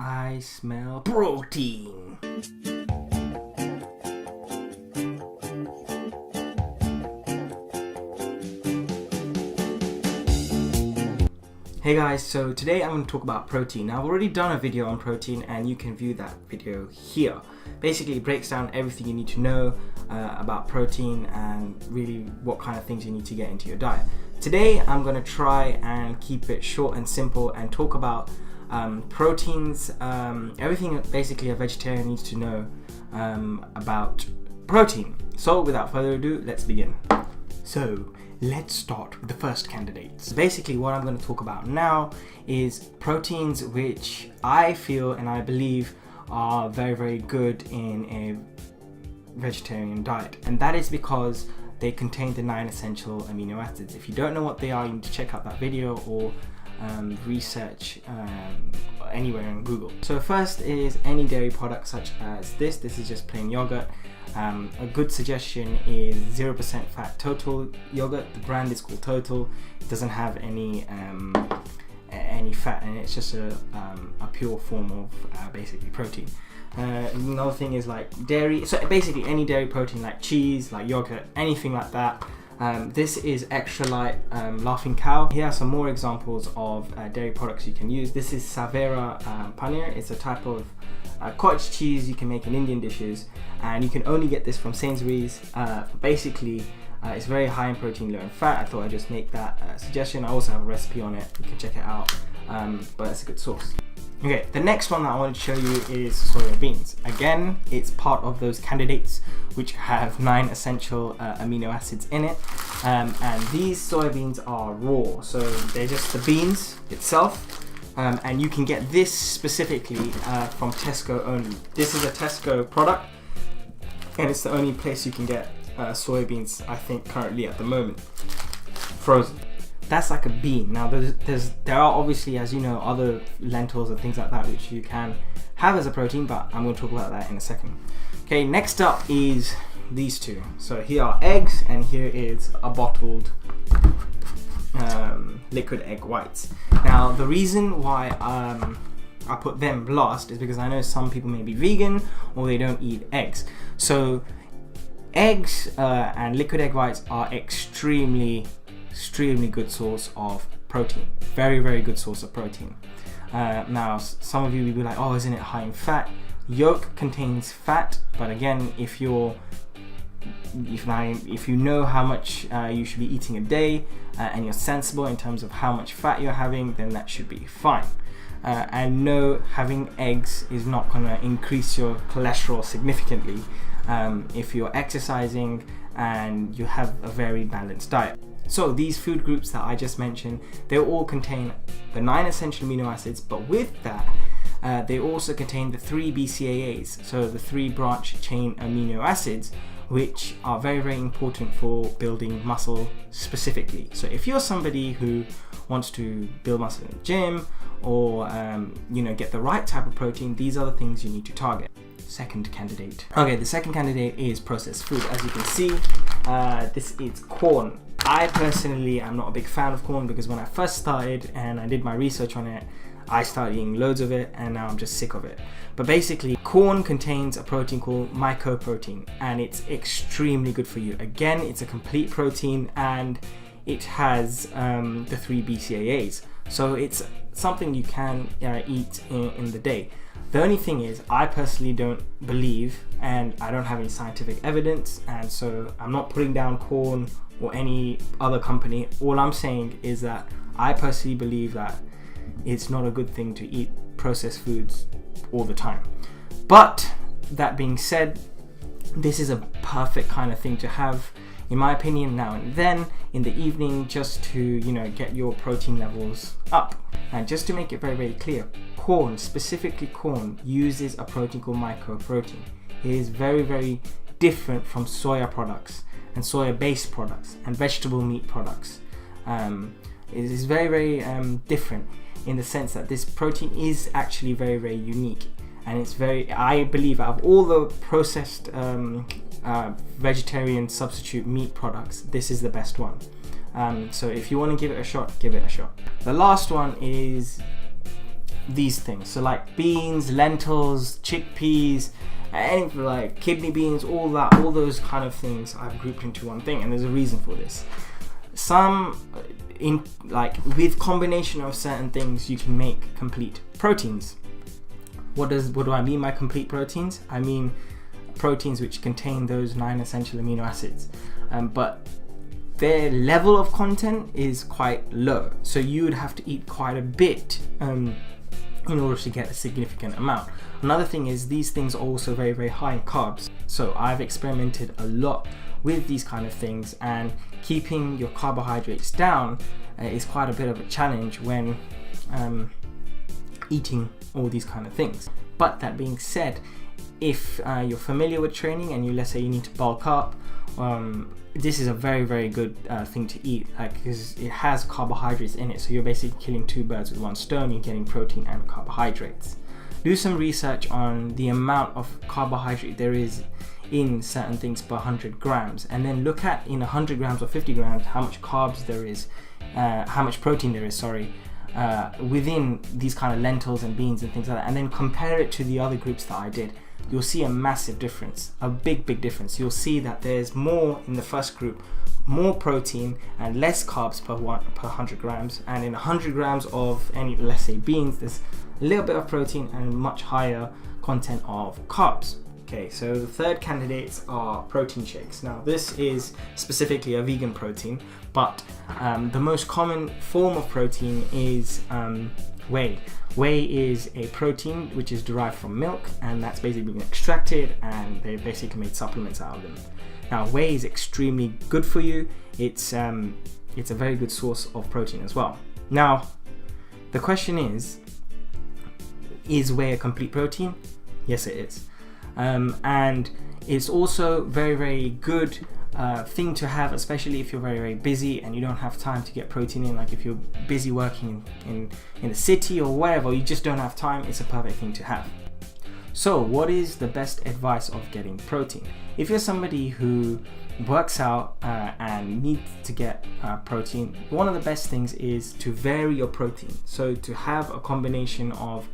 I smell protein. Hey guys, so today I'm going to talk about protein. Now I've already done a video on protein and you can view that video here. Basically it breaks down everything you need to know about protein and really what kind of things you need to get into your diet. Today I'm going to try and keep it short and simple and talk about proteins, everything basically a vegetarian needs to know about protein. So without further ado, let's begin. So let's start with the first candidates. Basically what I'm going to talk about now is proteins which I feel and I believe are very, very good in a vegetarian diet, and that is because they contain the 9 essential amino acids. If you don't know what they are, you need to check out that video or research anywhere on Google. So first is any dairy product such as this is just plain yogurt. A good suggestion is 0% fat total yogurt. The brand is called Total. It doesn't have any fat in it. It's just a pure form of basically protein. Another thing is like dairy, so basically any dairy protein like cheese, like yogurt, anything like that. This is Extra Light Laughing Cow. Here are some more examples of dairy products you can use. This is Savera Paneer. It's a type of cottage cheese you can make in Indian dishes, and you can only get this from Sainsbury's. Basically it's very high in protein, low in fat. I thought I'd just make that suggestion. I also have a recipe on it, you can check it out, but it's a good source. Okay, the next one that I want to show you is soya beans. Again, it's part of those candidates which have 9 essential amino acids in it, and these soybeans are raw, so they're just the beans itself, and you can get this specifically from Tesco only. This is a Tesco product, and it's the only place you can get soybeans, I think, currently at the moment, frozen. That's like a bean. Now there are obviously, as you know, other lentils and things like that which you can have as a protein, but I'm going to talk about that in a second. Okay, next up is these two. So here are eggs, and here is a bottled liquid egg whites. Now the reason why I put them last is because I know some people may be vegan or they don't eat eggs. So eggs and liquid egg whites are extremely good source of protein. Very, very good source of protein. Now some of you will be like, oh, isn't it high in fat? Yolk contains fat, but again, if you know how much you should be eating a day and you're sensible in terms of how much fat you're having, then that should be fine. And no, having eggs is not going to increase your cholesterol significantly if you're exercising and you have a very balanced diet. So these food groups that I just mentioned, they all contain the 9 essential amino acids, but with that, they also contain the 3 BCAAs, so the 3 branch chain amino acids, which are very, very important for building muscle specifically. So if you're somebody who wants to build muscle in the gym or get the right type of protein, these are the things you need to target. Second candidate. Okay, the second candidate is processed food. As you can see, this is corn. I personally am not a big fan of corn because when I first started and I did my research on it, I started eating loads of it and now I'm just sick of it. But basically, corn contains a protein called mycoprotein, and it's extremely good for you. Again, it's a complete protein and it has the 3 BCAAs. So it's something you can eat in the day. The only thing is, I personally don't believe, and I don't have any scientific evidence, and so I'm not putting down corn or any other company. All I'm saying is that I personally believe that it's not a good thing to eat processed foods all the time. But that being said, this is a perfect kind of thing to have, in my opinion, now and then in the evening, just to get your protein levels up. And just to make it very, very clear, corn, specifically corn, uses a protein called mycoprotein. It is very, very different from soya products and soya-based products and vegetable meat products. It is very, very different in the sense that this protein is actually very, very unique, and it's very, I believe, out of all the processed vegetarian substitute meat products, this is the best one. So if you want to give it a shot, give it a shot. The last one is these things. So like beans, lentils, chickpeas, anything like kidney beans, all those kind of things I've grouped into one thing, and there's a reason for this. Some in like with combination of certain things you can make complete proteins. What do I mean by complete proteins? I mean proteins which contain those 9 essential amino acids, but their level of content is quite low, so you would have to eat quite a bit in order to get a significant amount. Another thing is these things are also very, very high in carbs, so I've experimented a lot with these kind of things, and keeping your carbohydrates down is quite a bit of a challenge when eating all these kind of things. But that being said, if you're familiar with training and let's say you need to bulk up, this is a very, very good thing to eat, because it has carbohydrates in it, so you're basically killing two birds with one stone. You're getting protein and carbohydrates. Do some research on the amount of carbohydrate there is in certain things per 100 grams, and then look at in 100 grams or 50 grams how much carbs there is, how much protein there is, within these kind of lentils and beans and things like that, and then compare it to the other groups that I did. You'll see a massive difference, a big difference. You'll see that there's more in the first group, more protein and less carbs per 100 grams, and in 100 grams of any, let's say, beans, there's a little bit of protein and much higher content of carbs. Okay, so the third candidates are protein shakes. Now this is specifically a vegan protein, but the most common form of protein is whey. Whey is a protein which is derived from milk, and that's basically been extracted, and they basically made supplements out of them. Now whey is extremely good for you. It's a very good source of protein as well. Now the question is whey a complete protein? Yes, it is. And it's also very, very good thing to have, especially if you're very, very busy and you don't have time to get protein in. Like if you're busy working in the city or wherever, you just don't have time, it's a perfect thing to have. So what is the best advice of getting protein? If you're somebody who works out and needs to get protein, one of the best things is to vary your protein. So to have a combination of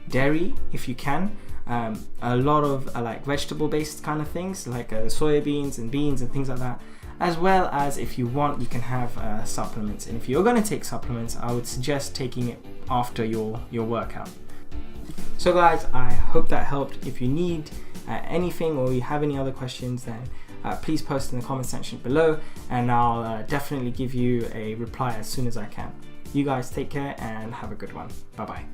dairy, if you can, a lot of like vegetable based kind of things like soybeans and beans and things like that, as well as, if you want, you can have supplements. And if you're going to take supplements, I would suggest taking it after your workout. So guys, I hope that helped. If you need anything or you have any other questions, then please post in the comment section below, and I'll definitely give you a reply as soon as I can. You guys take care and have a good one. Bye bye.